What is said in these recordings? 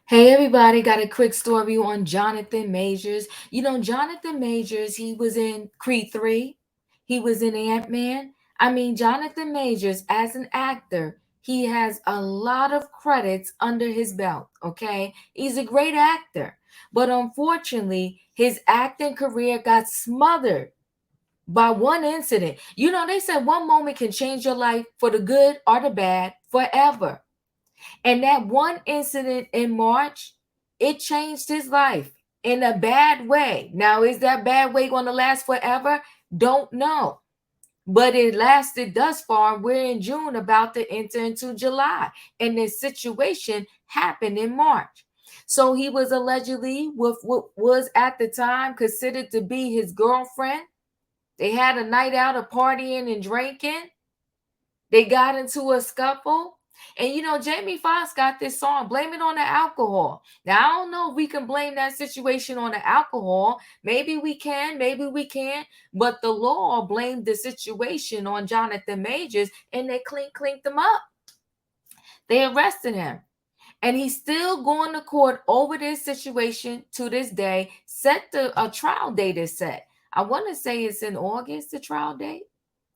Hey everybody, got a quick story on Johnathan Majors. Johnathan Majors, he was in Creed 3. He was in Ant-Man. Johnathan Majors, as an actor, he has a lot of credits under his belt, okay? He's a great actor. But unfortunately, his acting career got smothered by one incident. They said one moment can change your life for the good or the bad forever. And that one incident in March, it changed his life in a bad way. Now, is that bad way going to last forever? Don't know. But it lasted thus far. We're in June, about to enter into July. And this situation happened in March. So he was allegedly with what was at the time considered to be his girlfriend. They had a night out of partying and drinking. They got into a scuffle. And Jamie Foxx got this song, Blame It on the Alcohol. Now, I don't know if we can blame that situation on the alcohol. Maybe we can, maybe we can't. But the law blamed the situation on Johnathan Majors, and they clinked him up. They arrested him. And he's still going to court over this situation to this day. A trial date is set. I want to say it's in August, the trial date.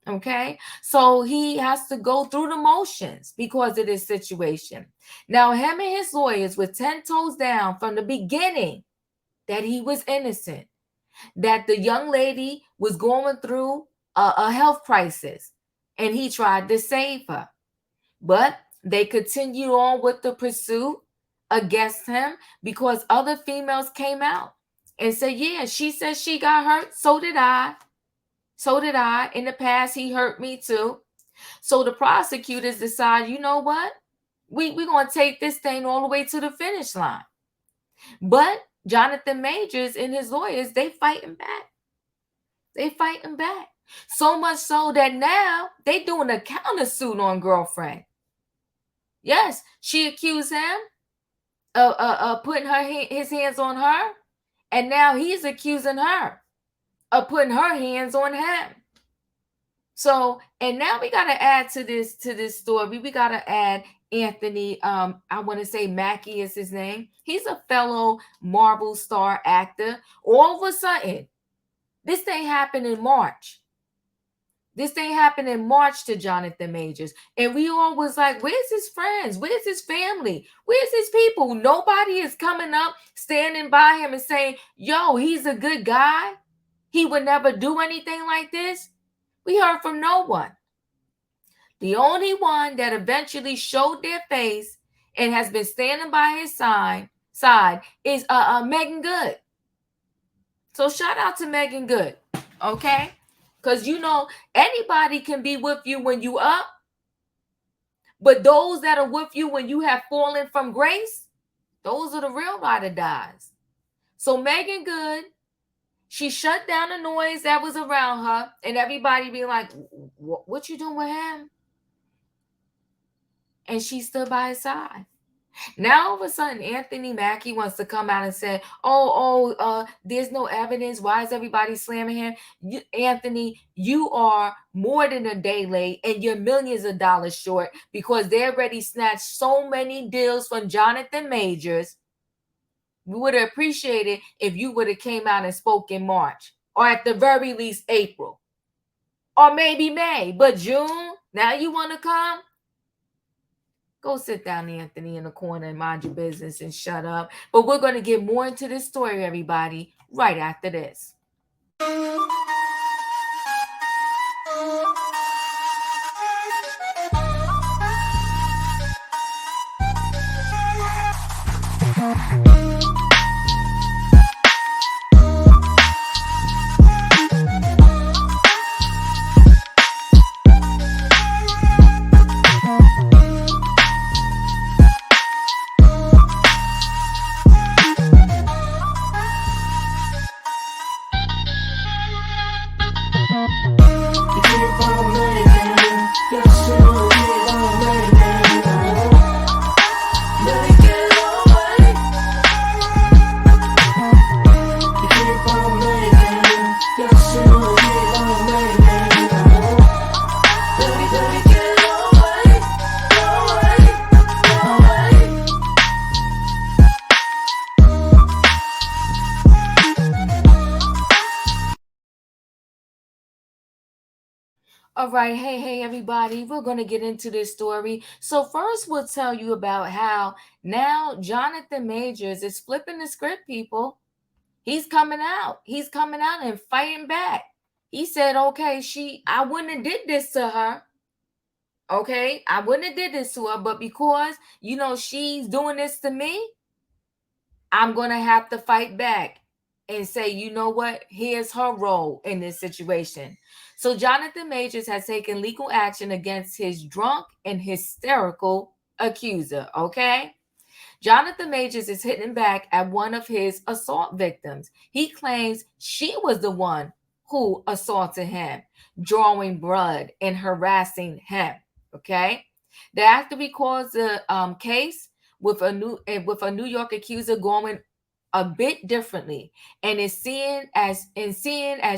Okay, so he has to go through the motions because of this situation. Now, him and his lawyers were 10 toes down from the beginning that he was innocent, that the young lady was going through a health crisis, and he tried to save her. But they continued on with the pursuit against him because other females came out and said, yeah, she said she got hurt, so did I. So did I. In the past, he hurt me too. So the prosecutors decide, you know what? We're going to take this thing all the way to the finish line. But Johnathan Majors and his lawyers, they fighting back. They fighting back. So much so that now they doing a countersuit on girlfriend. Yes, she accused him of putting his hands on her. And now he's accusing her of putting her hands on him. So, and now we got to add to this story. We got to add Anthony. I want to say Mackie is his name. He's a fellow Marvel star actor. All of a sudden, this thing happened in March. This thing happened in March to Johnathan Majors. And we all was like, where's his friends? Where's his family? Where's his people? Nobody is coming up, standing by him and saying, yo, he's a good guy. He would never do anything like this. We heard from no one. The only one that eventually showed their face and has been standing by his side is Megan Good. So shout out to Megan Good, okay? Because anybody can be with you when you up, but those that are with you when you have fallen from grace, those are the real ride or dies. So Megan Good, she shut down the noise that was around her, and everybody be like, what you doing with him? And she stood by his side. Now, all of a sudden, Anthony Mackie wants to come out and say, there's no evidence. Why is everybody slamming him? Anthony, you are more than a day late, and you're millions of dollars short because they already snatched so many deals from Johnathan Majors. We would have appreciated if you would have came out and spoke in March, or at the very least April, or maybe May. But June, now you want to come? Go sit down, Anthony, in the corner and mind your business and shut up. But we're going to get more into this story, everybody, right after this. All right, hey, everybody. We're going to get into this story. So, first, we'll tell you about how now Johnathan Majors is flipping the script, people. He's coming out. He's coming out and fighting back. He said, okay, I wouldn't have did this to her. Okay, I wouldn't have did this to her, but because, she's doing this to me, I'm going to have to fight back and say, you know what? Here's her role in this situation. So Johnathan Majors has taken legal action against his drunk and hysterical accuser. Okay. Johnathan Majors is hitting back at one of his assault victims. He claims she was the one who assaulted him, drawing blood and harassing him. Okay. The actor recalls the case with a New York accuser going a bit differently, and is seeing as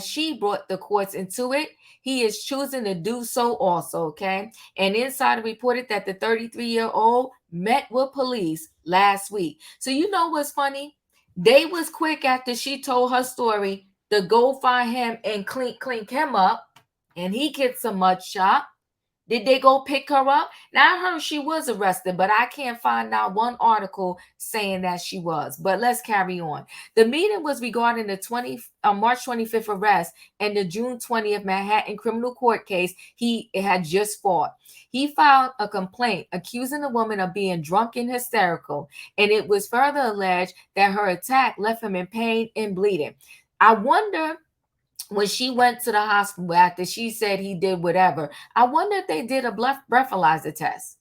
she brought the courts into it, he is choosing to do so also. Okay, and Insider reported that the 33-year-old met with police last week. So you know what's funny? They was quick after she told her story to go find him and clink him up, and he gets a mud shot. Did they go pick her up? Now I heard she was arrested, but I can't find out one article saying that she was. But let's carry on. The meeting was regarding the March 25th arrest and the June 20th Manhattan criminal court case he had just fought. He filed a complaint accusing the woman of being drunk and hysterical, and it was further alleged that her attack left him in pain and bleeding. I wonder, when she went to the hospital after she said he did whatever, I wonder if they did a breathalyzer test.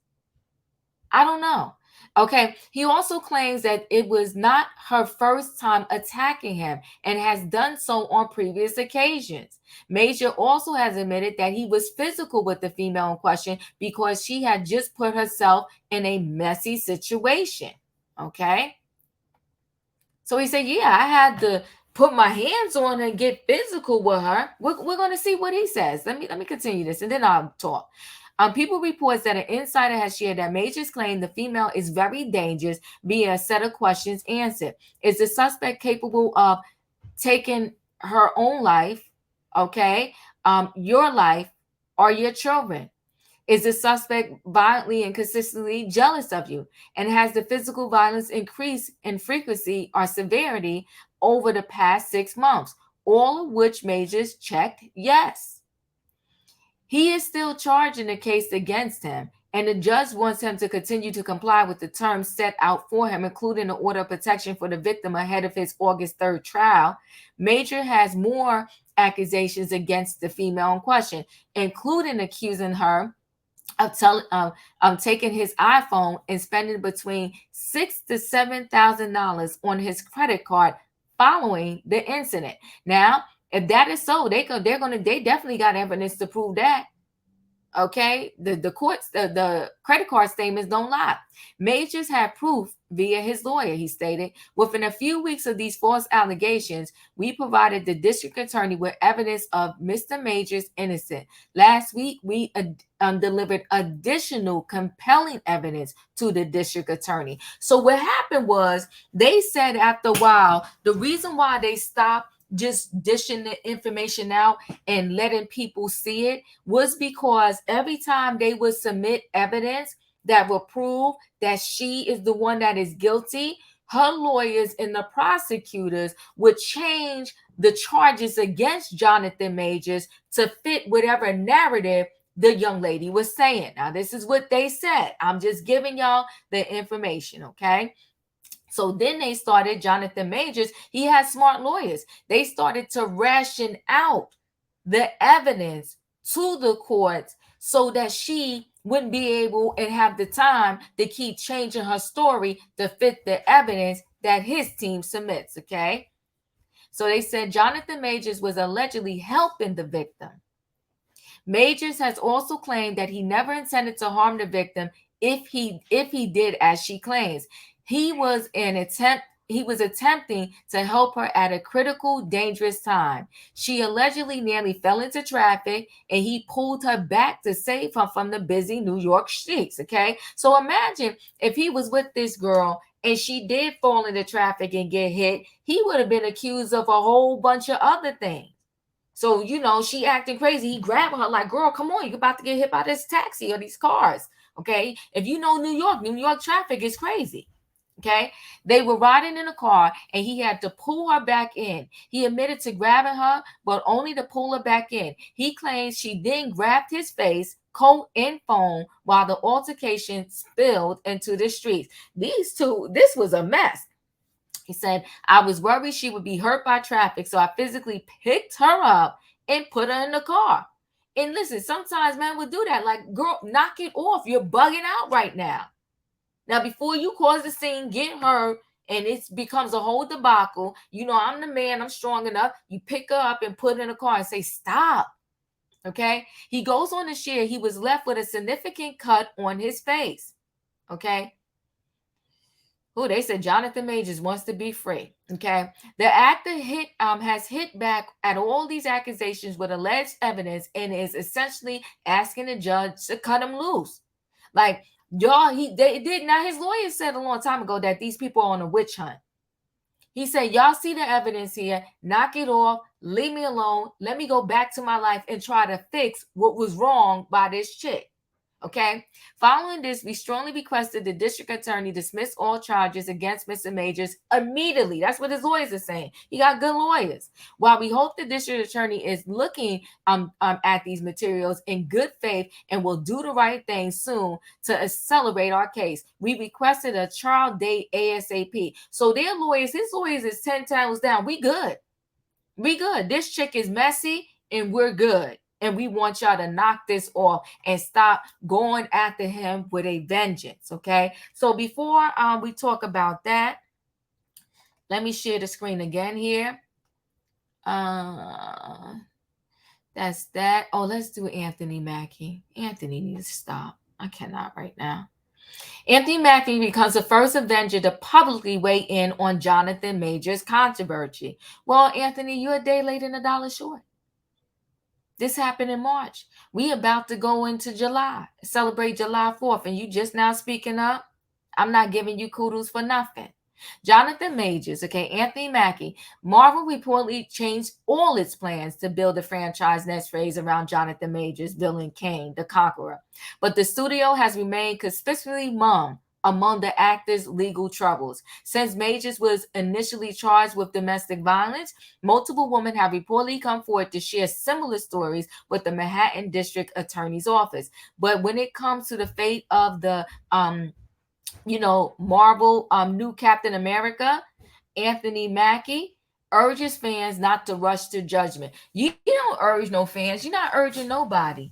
I don't know. Okay. He also claims that it was not her first time attacking him and has done so on previous occasions. Major also has admitted that he was physical with the female in question because she had just put herself in a messy situation. Okay. So he said, yeah, I had to put my hands on her and get physical with her. We're going to see what he says. Let me continue this and then I'll talk. People reports that an insider has shared that Majors claimed the female is very dangerous via a set of questions answered. Is the suspect capable of taking her own life, okay, your life, or your children? Is the suspect violently and consistently jealous of you? And has the physical violence increased in frequency or severity over the past 6 months? All of which Majors checked yes. He is still charging the case against him, and the judge wants him to continue to comply with the terms set out for him, including the order of protection for the victim ahead of his August 3rd trial. Major has more accusations against the female in question, including accusing her of taking his iPhone and spending between $6,000 to $7,000 on his credit card following the incident. Now, if that is so, they definitely got evidence to prove that. Okay, the courts, the credit card statements don't lie. Majors had proof via his lawyer. He stated, within a few weeks of these false allegations, we provided the district attorney with evidence of Mr. Majors' innocence. Last week, we delivered additional compelling evidence to the district attorney. So what happened was, they said after a while, the reason why they stopped just dishing the information out and letting people see it was because every time they would submit evidence that will prove that she is the one that is guilty, her lawyers and the prosecutors would change the charges against Johnathan Majors to fit whatever narrative the young lady was saying. Now, this is what they said. I'm just giving y'all the information, okay? So then they started, Johnathan Majors, he has smart lawyers. They started to ration out the evidence to the courts so that she wouldn't be able and have the time to keep changing her story to fit the evidence that his team submits, okay? So they said Johnathan Majors was allegedly helping the victim. Majors has also claimed that he never intended to harm the victim if he did as she claims. He was attempting to help her at a critical, dangerous time. She allegedly nearly fell into traffic, and he pulled her back to save her from the busy New York streets. Okay, so imagine if he was with this girl and she did fall into traffic and get hit, he would have been accused of a whole bunch of other things. So, she acting crazy. He grabbed her like, girl, come on, you're about to get hit by this taxi or these cars. Okay. If you know New York traffic is crazy. Okay. They were riding in a car and he had to pull her back in. He admitted to grabbing her, but only to pull her back in. He claims she then grabbed his face, coat, and phone while the altercation spilled into the streets. This was a mess. He said, I was worried she would be hurt by traffic, so I physically picked her up and put her in the car. And listen, sometimes men would do that. Like, girl, knock it off. You're bugging out right now. Now, before you cause the scene, get her, and it becomes a whole debacle. I'm the man. I'm strong enough. You pick her up and put her in the car and say, stop. Okay. He goes on to share he was left with a significant cut on his face. Okay. Oh, they said Johnathan Majors wants to be free. Okay. The actor has hit back at all these accusations with alleged evidence and is essentially asking the judge to cut him loose. Like, y'all, they did. Now, his lawyer said a long time ago that these people are on a witch hunt. He said, y'all see the evidence here. Knock it off. Leave me alone. Let me go back to my life and try to fix what was wrong by this chick. Okay. Following this, we strongly requested the district attorney dismiss all charges against Mr. Majors immediately. That's what his lawyers are saying. He got good lawyers. While we hope the district attorney is looking at these materials in good faith and will do the right thing soon to accelerate our case, we requested a trial date ASAP. So their lawyers, his lawyers is 10 times down. We good. We good. This chick is messy and we're good. And we want y'all to knock this off and stop going after him with a vengeance. Okay. So before we talk about that, let me share the screen again here. That's that. Oh, let's do Anthony Mackie. Anthony needs to stop. I cannot right now. Anthony Mackie becomes the first Avenger to publicly weigh in on Johnathan Majors' controversy. Well, Anthony, you're a day late and a dollar short. This happened in March. We about to go into July, celebrate July 4th, and you just now speaking up. I'm not giving you kudos for nothing. Johnathan Majors, okay, Anthony Mackie. Marvel reportedly changed all its plans to build a franchise next phase around Johnathan Majors' villain Kane, the Conqueror. But the studio has remained conspicuously mum among the actor's legal troubles. Since Majors was initially charged with domestic violence, multiple women have reportedly come forward to share similar stories with the Manhattan District Attorney's Office. But when it comes to the fate of the Marvel new Captain America, Anthony Mackie urges fans not to rush to judgment. You don't urge no fans. You're not urging nobody.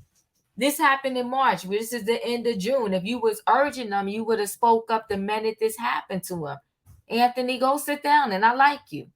This happened in March. This is the end of June. If you was urging them, you would have spoke up the minute this happened to him. Anthony, go sit down, and I like you.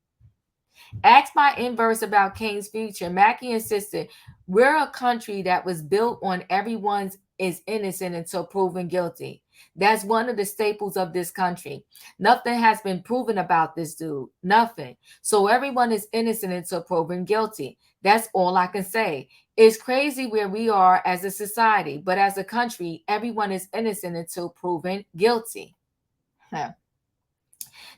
Asked by Inverse about Kane's future, Mackie insisted, we're a country that was built on everyone is innocent until proven guilty. That's one of the staples of this country. Nothing has been proven about this dude. Nothing. So everyone is innocent until proven guilty. That's all I can say. It's crazy where we are as a society, but as a country, everyone is innocent until proven guilty.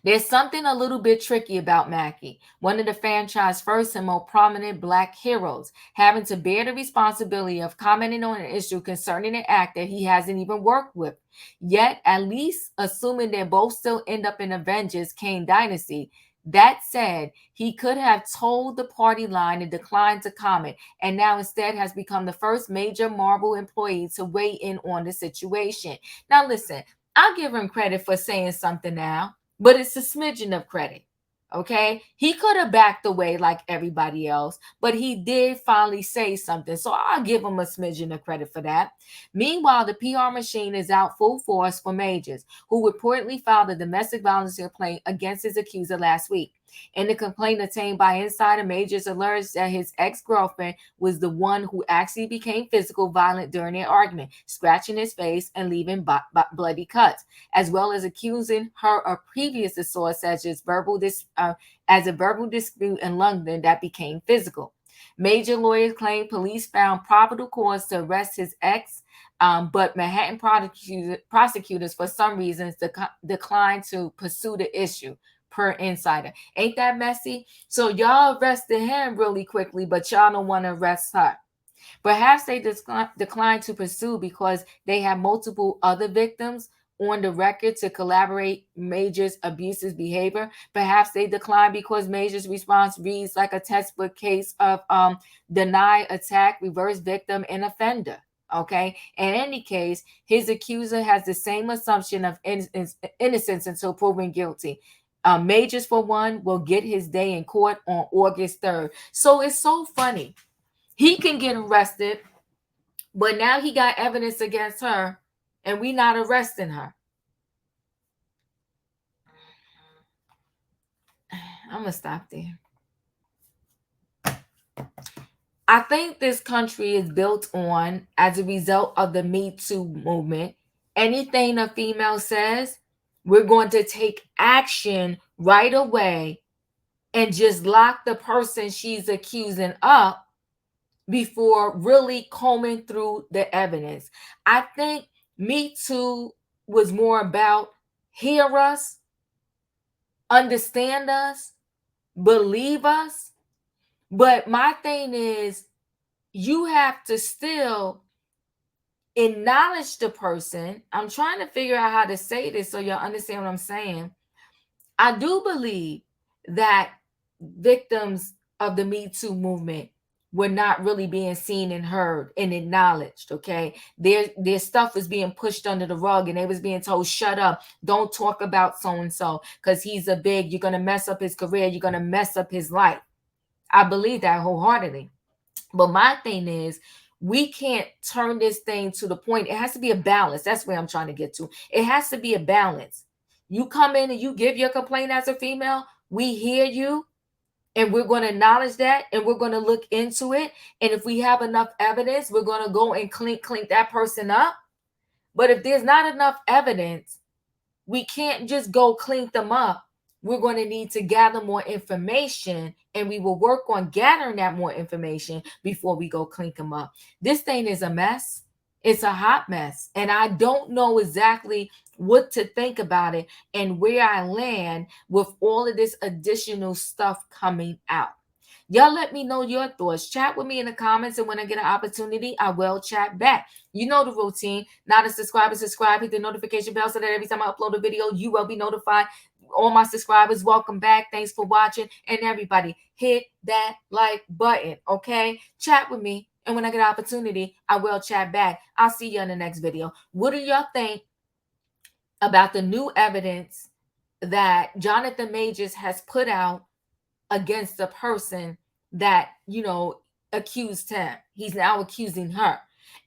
There's something a little bit tricky about Mackie, one of the franchise's first and most prominent Black heroes, having to bear the responsibility of commenting on an issue concerning an actor he hasn't even worked with. Yet, at least assuming they both still end up in Avengers Kane Dynasty, that said, he could have told the party line and declined to comment, and now instead has become the first major Marvel employee to weigh in on the situation. Now, listen, I'll give him credit for saying something now, but it's a smidgen of credit. Okay, he could have backed away like everybody else, but he did finally say something. So I'll give him a smidgen of credit for that. Meanwhile, the PR machine is out full force for Majors, who reportedly filed a domestic violence complaint against his accuser last week. In the complaint obtained by Insider, Majors alleged that his ex-girlfriend was the one who actually became physical violent during their argument, scratching his face and leaving bloody cuts, as well as accusing her of previous assaults such as a verbal dispute in London that became physical. Major lawyers claim police found probable cause to arrest his ex, but Manhattan prosecutors, for some reasons, declined to pursue the issue. per insider. Ain't that messy? So y'all arrested him really quickly, but y'all don't want to arrest her. Perhaps they declined to pursue because they have multiple other victims on the record to collaborate Majors' abusive behavior. Perhaps they declined because Majors' response reads like a textbook case of deny, attack, reverse victim, and offender. Okay. In any case, his accuser has the same assumption of innocence until proven guilty. Majors, for one, will get his day in court on August 3rd. So it's so funny. He can get arrested, but now he got evidence against her, and we not arresting her. I'm gonna stop there. I think this country is built on, as a result of the Me Too movement, anything a female says, we're going to take action right away and just lock the person she's accusing up before really combing through the evidence. I think Me Too was more about hear us, understand us, believe us. But my thing is, you have to still acknowledge the person. I'm trying to figure out how to say this so y'all understand what I'm saying. I do believe that victims of the Me Too movement were not really being seen and heard and acknowledged. Okay, their stuff was being pushed under the rug, and they was being told, shut up, don't talk about so and so because he's a big, you're gonna mess up his career, you're gonna mess up his life. I believe that wholeheartedly. But my thing is, we can't turn this thing to the point. It has to be a balance. That's where I'm trying to get to. It has to be a balance. You come in and you give your complaint as a female, we hear you, and we're going to acknowledge that, and we're going to look into it. And if we have enough evidence, we're going to go and clink that person up. But if there's not enough evidence, we can't just go clean them up. We're going to need to gather more information, and we will work on gathering that more information before we go clean them up. This thing is a mess. It's a hot mess, and I don't know exactly what to think about it and where I land with all of this additional stuff coming out. Y'all let me know your thoughts. Chat with me in the comments, and when I get an opportunity, I will chat back. You know the routine. Now to subscribe, hit the notification bell so that every time I upload a video, you will be notified. All my subscribers, welcome back. Thanks for watching. And everybody, hit that like button, okay? Chat with me, and when I get an opportunity, I will chat back. I'll see you in the next video. What do y'all think about the new evidence that Johnathan Majors has put out against the person that, accused him? He's now accusing her.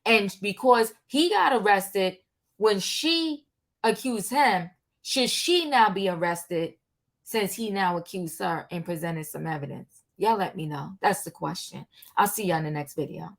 And because he got arrested when she accused him, should she now be arrested since he now accused her and presented some evidence? Y'all let me know. That's the question. I'll see you on the next video.